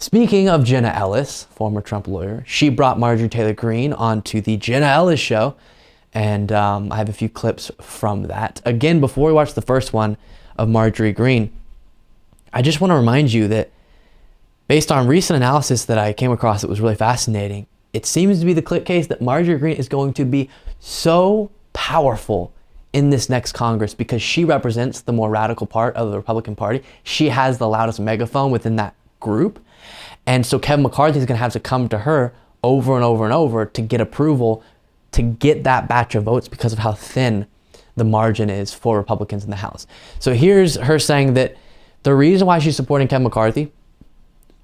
Speaking of Jenna Ellis, former Trump lawyer, she brought Marjorie Taylor Greene onto the Jenna Ellis show, and I have a few clips from that. Again, before we watch the first one of Marjorie Greene, I just want to remind you that based on recent analysis that I came across that was really fascinating, it seems to be the case that Marjorie Greene is going to be so powerful in this next Congress because she represents the more radical part of the Republican Party. She has the loudest megaphone within that group. And so Kevin McCarthy is going to have to come to her over and over and over to get approval to get that batch of votes because of how thin the margin is for Republicans in the House. So here's her saying that the reason why she's supporting Kevin McCarthy,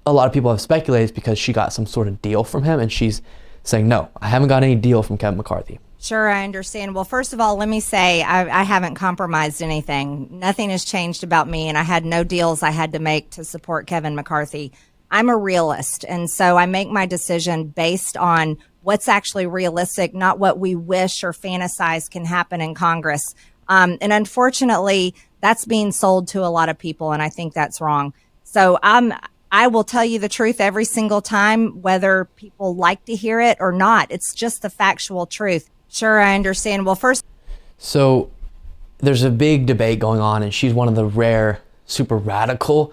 a lot of people have speculated, is because she got some sort of deal from him, and she's saying, no, I haven't got any deal from Kevin McCarthy. Sure, I understand. Well, first of all, let me say I haven't compromised anything. Nothing has changed about me, and I had no deals I had to make to support Kevin McCarthy. I'm a realist, and so I make my decision based on what's actually realistic, not what we wish or fantasize can happen in Congress. And unfortunately, that's being sold to a lot of people, and I think that's wrong. So I will tell you the truth every single time, whether people like to hear it or not. It's just the factual truth. Sure, I understand. Well, first. So there's a big debate going on, and she's one of the rare super radical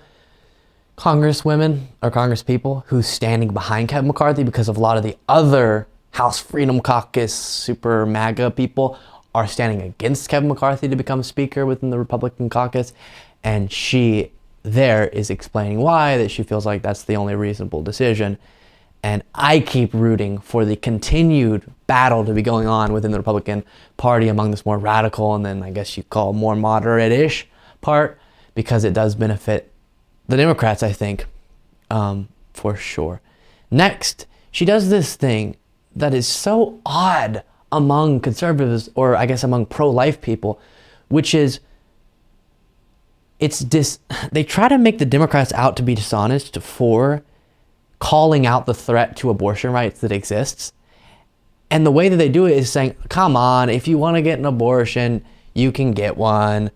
congresswomen or congresspeople who's standing behind Kevin McCarthy, because of a lot of the other House Freedom Caucus super MAGA people are standing against Kevin McCarthy to become speaker within the Republican caucus. And she there is explaining why, that she feels like that's the only reasonable decision. And I keep rooting for the continued battle to be going on within the Republican Party among this more radical, and then I guess you call more moderate-ish part, because it does benefit the Democrats, I think, for sure. Next, she does this thing that is so odd among conservatives, or I guess among pro-life people, which is they try to make the Democrats out to be dishonest for calling out the threat to abortion rights that exists. And the way that they do it is saying, come on, if you want to get an abortion, you can get one.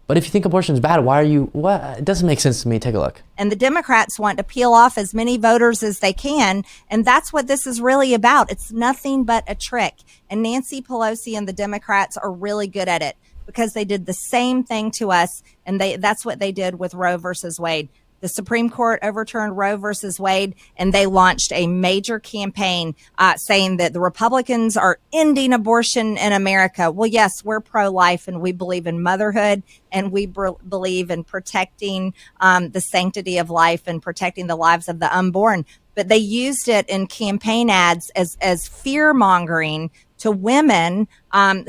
But if you think abortion is bad, what? It doesn't make sense to me. Take a look. And the Democrats want to peel off as many voters as they can. And that's what this is really about. It's nothing but a trick. And Nancy Pelosi and the Democrats are really good at it, because they did the same thing to us. And that's what they did with Roe versus Wade. The Supreme Court overturned Roe versus Wade, and they launched a major campaign saying that the Republicans are ending abortion in America. Well, yes, we're pro-life, and we believe in motherhood, and we believe in protecting the sanctity of life and protecting the lives of the unborn. But they used it in campaign ads as fear-mongering to women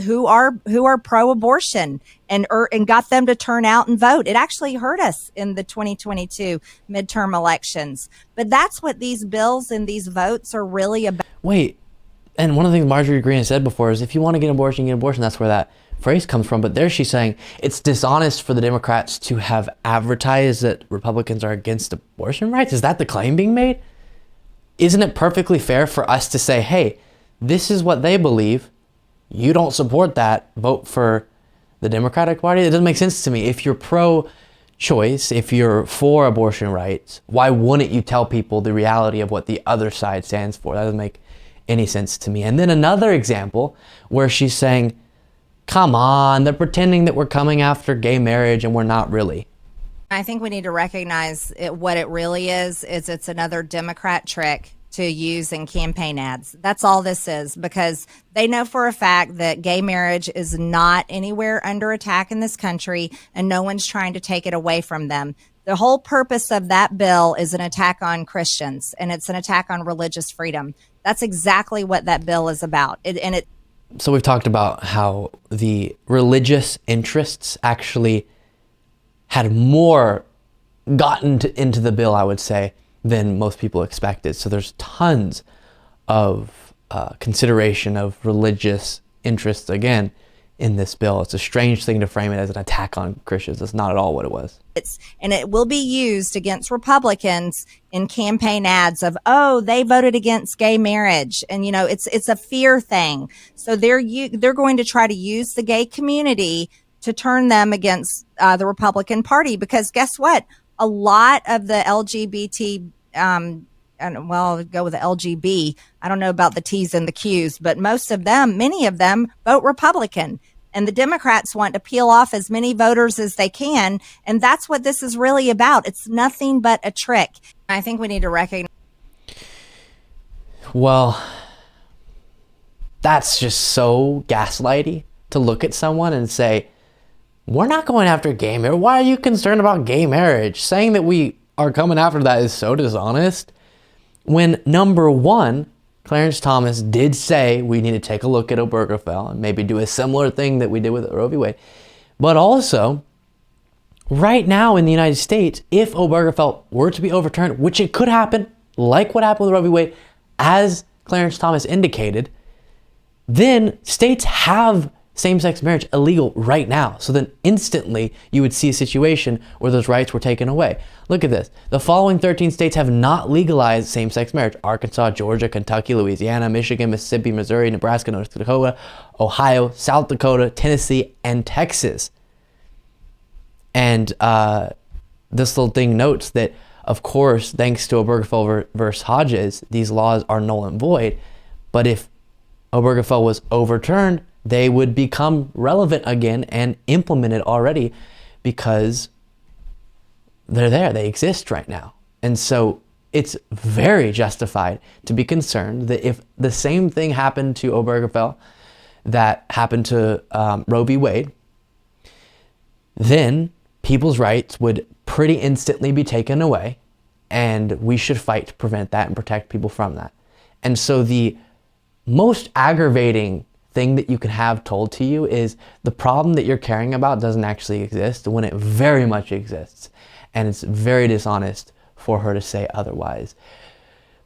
who are pro-abortion, and got them to turn out and vote. It actually hurt us in the 2022 midterm elections. But that's what these bills and these votes are really about. Wait, and one of the things Marjorie Greene said before is, if you want to get an abortion, get an abortion. That's where that phrase comes from. But there she's saying it's dishonest for the Democrats to have advertised that Republicans are against abortion rights. Is that the claim being made? Isn't it perfectly fair for us to say, hey, this is what they believe, you don't support that, vote for the Democratic Party? It doesn't make sense to me. If you're pro-choice, if you're for abortion rights, why wouldn't you tell people the reality of what the other side stands for? That doesn't make any sense to me. And then another example where she's saying, come on, they're pretending that we're coming after gay marriage and we're not really. I think we need to recognize what it really is it's another Democrat trick to use in campaign ads. That's all this is, because they know for a fact that gay marriage is not anywhere under attack in this country, and no one's trying to take it away from them. The whole purpose of that bill is an attack on Christians, and it's an attack on religious freedom. That's exactly what that bill is about. So we've talked about how the religious interests actually had more gotten into the bill, I would say, than most people expected. So there's tons of consideration of religious interests, again, in this bill. It's a strange thing to frame it as an attack on Christians. That's not at all what it was. And it will be used against Republicans in campaign ads of, oh, they voted against gay marriage. And, it's a fear thing. So they're going to try to use the gay community to turn them against the Republican Party, because guess what? A lot of the LGBT and well, I'll go with the LGB. I don't know about the T's and the Q's, but most of them, many of them, vote Republican. And the Democrats want to peel off as many voters as they can. And that's what this is really about. It's nothing but a trick. I think we need to recognize. Well, that's just so gaslighty to look at someone and say, we're not going after gay marriage. Why are you concerned about gay marriage? Saying that we are coming after that is so dishonest. When number one, Clarence Thomas did say we need to take a look at Obergefell and maybe do a similar thing that we did with Roe v. Wade. But also, right now in the United States, if Obergefell were to be overturned, which it could happen, like what happened with Roe v. Wade, as Clarence Thomas indicated, then states have same-sex marriage illegal right now. So then instantly you would see a situation where those rights were taken away. Look at this. The following 13 states have not legalized same-sex marriage: Arkansas, Georgia, Kentucky, Louisiana, Michigan, Mississippi, Missouri, Nebraska, North Dakota, Ohio, South Dakota, Tennessee, and Texas. And this little thing notes that, of course, thanks to Obergefell versus Hodges, these laws are null and void. But if Obergefell was overturned, they would become relevant again and implemented already because they're there. They exist right now. And so it's very justified to be concerned that if the same thing happened to Obergefell that happened to Roe v. Wade, then people's rights would pretty instantly be taken away, and we should fight to prevent that and protect people from that. And so the most aggravating thing that you can have told to you is the problem that you're caring about doesn't actually exist when it very much exists. And it's very dishonest for her to say otherwise.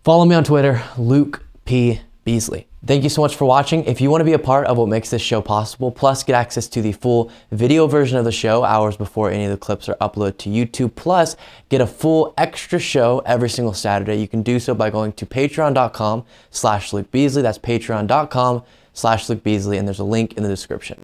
Follow me on Twitter, Luke P. Beasley. Thank you so much for watching. If you want to be a part of what makes this show possible, plus get access to the full video version of the show hours before any of the clips are uploaded to YouTube, plus get a full extra show every single Saturday, you can do so by going to patreon.com/Luke Beasley. That's patreon.com/Luke Beasley, and there's a link in the description.